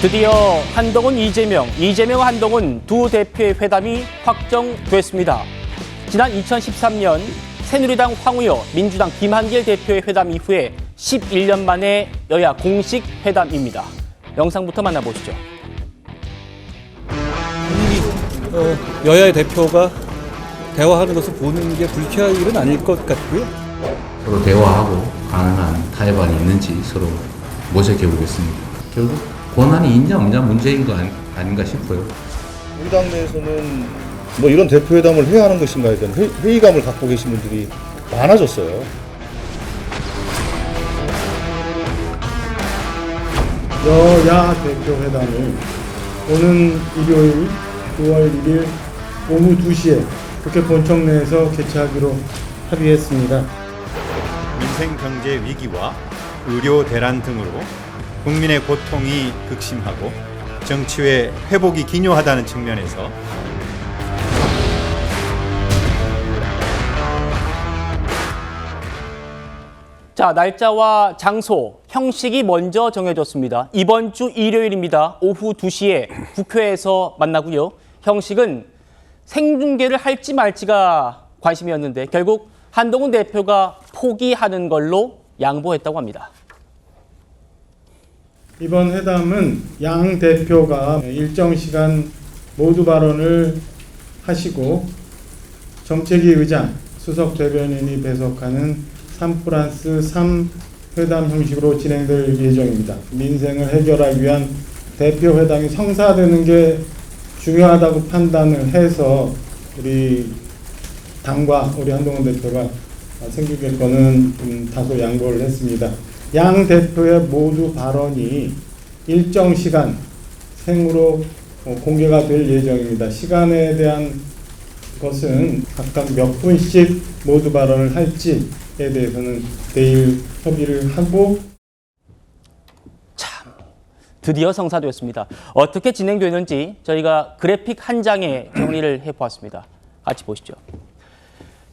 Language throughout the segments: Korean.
드디어 한동훈, 이재명, 한동훈 두 대표의 회담이 확정됐습니다. 지난 2013년 새누리당 황우여, 민주당 김한길 대표의 회담 이후에 11년 만에 여야 공식 회담입니다. 영상부터 만나보시죠. 여야의 대표가 대화하는 것을 보는 게 불쾌할 일은 아닐 것 같고요. 서로 대화하고 가능한 타협안이 있는지 서로 모색해보겠습니다. 결국 권한이 있냐 없냐 문제인 거 아닌가 싶어요. 우리 당 내에서는 뭐 이런 대표회담을 해야 하는 것인가에 대한 회의감을 갖고 계신 분들이 많아졌어요. 여야 대표회담을 오는 일요일 9월 1일 오후 2시에 국회 본청 내에서 개최하기로 합의했습니다. 민생 경제 위기와 의료 대란 등으로 국민의 고통이 극심하고 정치의 회복이 기묘하다는 측면에서 자, 날짜와 장소, 형식이 먼저 정해졌습니다. 이번 주 일요일입니다. 오후 2시에 국회에서 만나고요. 형식은 생중계를 할지 말지가 관심이었는데 결국 한동훈 대표가 포기하는 걸로 양보했다고 합니다. 이번 회담은 양 대표가 일정 시간 모두 발언을 하시고 정책위 의장, 수석 대변인이 배석하는 3+3 회담 형식으로 진행될 예정입니다. 민생을 해결하기 위한 대표 회담이 성사되는 게 중요하다고 판단을 해서 우리 당과 우리 한동훈 대표가 생중계 거는 다소 양보를 했습니다. 양 대표의 모두 발언이 일정 시간 생으로 공개가 될 예정입니다. 시간에 대한 것은 각각 몇 분씩 모두 발언을 할지에 대해서는 내일 협의를 하고. 참, 드디어 성사되었습니다. 어떻게 진행되는지 저희가 그래픽 한 장에 정리를 해보았습니다. 같이 보시죠.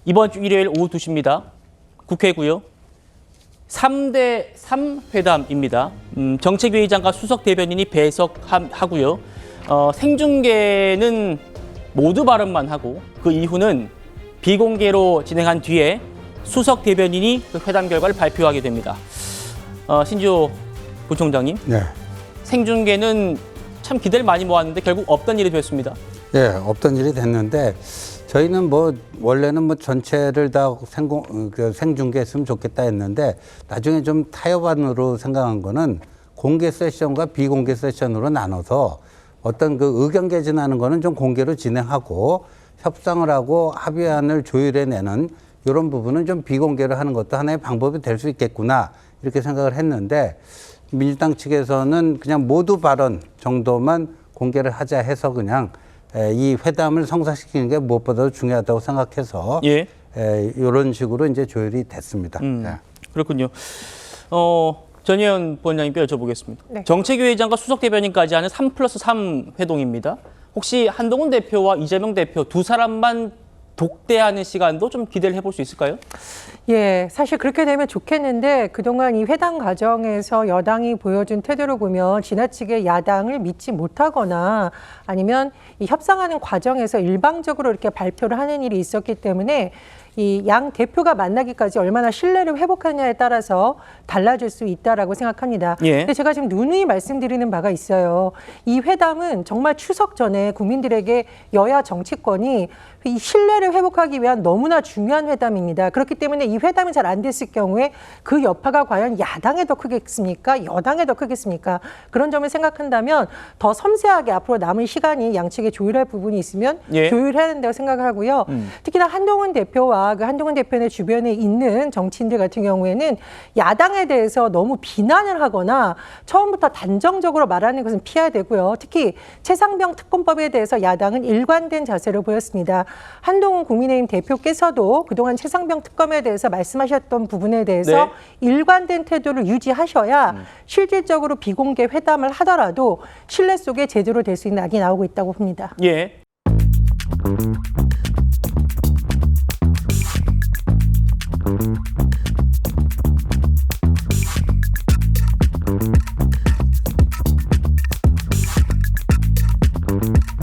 이번 주 일요일 오후 2시입니다. 국회고요. 3대3 회담입니다. 정책위의장과 수석 대변인이 배석하고요. 생중계는 모두 발언만 하고 그 이후는 비공개로 진행한 뒤에 수석 대변인이 그 회담 결과를 발표하게 됩니다. 신지호 부총장님, 네. 생중계는 참 기대를 많이 모았는데 결국 없던 일이 됐습니다. 예, 없던 일이 됐는데 저희는 뭐 원래는 뭐 전체를 다 생중계했으면 좋겠다 했는데 나중에 좀 타협안으로 생각한 거는 공개 세션과 비공개 세션으로 나눠서 어떤 그 의견 개진하는 거는 좀 공개로 진행하고 협상을 하고 합의안을 조율해내는 이런 부분은 좀 비공개로 하는 것도 하나의 방법이 될 수 있겠구나 이렇게 생각을 했는데 민주당 측에서는 그냥 모두 발언 정도만 공개를 하자 해서 그냥 이 회담을 성사시키는 게 무엇보다도 중요하다고 생각해서 예. 이런 식으로 이제 조율이 됐습니다. 네. 그렇군요. 전혜연 부원장님께 여쭤보겠습니다. 네. 정책위의장과 수석 대변인까지 하는 3+3 회동입니다. 혹시 한동훈 대표와 이재명 대표 두 사람만 독대하는 시간도 좀 기대를 해볼 수 있을까요? 예, 사실 그렇게 되면 좋겠는데 그동안 이 회담 과정에서 여당이 보여준 태도를 보면 지나치게 야당을 믿지 못하거나 아니면 이 협상하는 과정에서 일방적으로 이렇게 발표를 하는 일이 있었기 때문에 이 양 대표가 만나기까지 얼마나 신뢰를 회복하냐에 따라서 달라질 수 있다라고 생각합니다. 예. 근데 제가 지금 누누이 말씀드리는 바가 있어요. 이 회담은 정말 추석 전에 국민들에게 여야 정치권이 이 신뢰를 회복하기 위한 너무나 중요한 회담입니다. 그렇기 때문에 이 회담이 잘 안 됐을 경우에 그 여파가 과연 야당에 더 크겠습니까? 여당에 더 크겠습니까? 그런 점을 생각한다면 더 섬세하게 앞으로 남은 시간이 양측에 조율할 부분이 있으면 예. 조율해야 된다고 생각을 하고요. 특히나 한동훈 대표와 그 한동훈 대표의 주변에 있는 정치인들 같은 경우에는 야당에 대해서 너무 비난을 하거나 처음부터 단정적으로 말하는 것은 피해야 되고요. 특히 최상병 특검법에 대해서 야당은 일관된 자세를 보였습니다. 한동훈 국민의힘 대표께서도 그동안 최상병 특검에 대해서 말씀하셨던 부분에 대해서 네. 일관된 태도를 유지하셔야 실질적으로 비공개 회담을 하더라도 신뢰 속에 제대로 될 수 있는 안이 나오고 있다고 봅니다. 예. 있습니다.